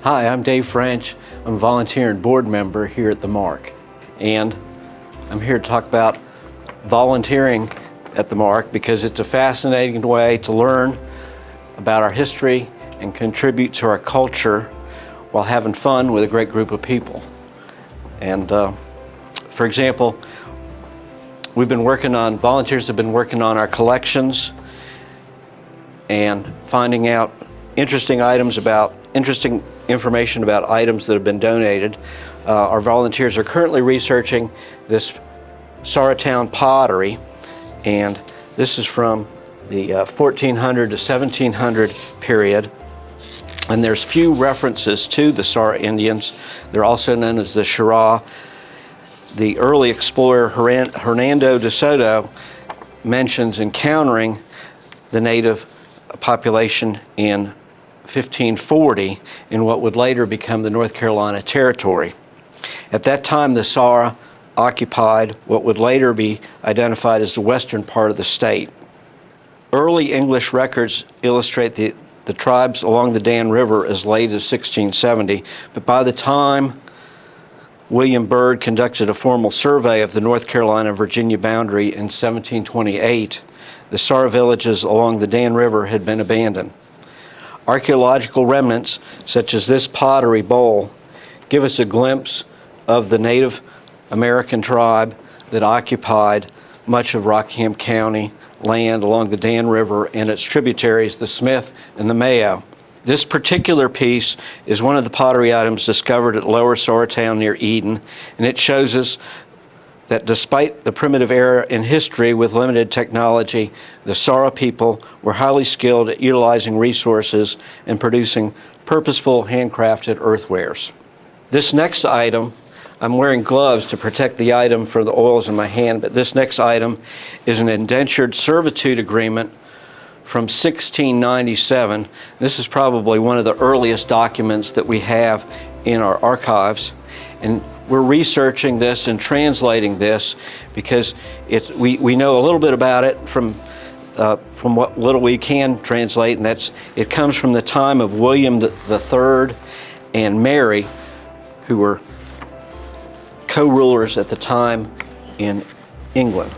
Hi, I'm Dave French. I'm a volunteer and board member here at the MARC. And I'm here to talk about volunteering at the MARC because it's a fascinating way to learn about our history and contribute to our culture while having fun with a great group of people. And for example, volunteers have been working on our collections and finding out interesting information about items that have been donated. Our volunteers are currently researching this Sauratown pottery, and this is from the 1400 to 1700 period. And there's few references to the Saura Indians. They're also known as the Cheraw. The early explorer Hernando de Soto mentions encountering the native population in 1540 in what would later become the North Carolina Territory. At that time, the Saura occupied what would later be identified as the western part of the state. Early English records illustrate the tribes along the Dan River as late as 1670, but by the time William Byrd conducted a formal survey of the North Carolina-Virginia boundary in 1728, the Saura villages along the Dan River had been abandoned. Archaeological remnants, such as this pottery bowl, give us a glimpse of the Native American tribe that occupied much of Rockingham County land along the Dan River and its tributaries, the Smith and the Mayo. This particular piece is one of the pottery items discovered at Lower Sauratown near Eden, and it shows us that despite the primitive era in history with limited technology, the Saura people were highly skilled at utilizing resources and producing purposeful handcrafted earthwares. This next item, I'm wearing gloves to protect the item from the oils in my hand, but this next item is an indentured servitude agreement from 1697. This is probably one of the earliest documents that we have in our archives. And we're researching this and translating this because we know a little bit about it from what little we can translate, and it comes from the time of William III and Mary, who were co-rulers at the time in England.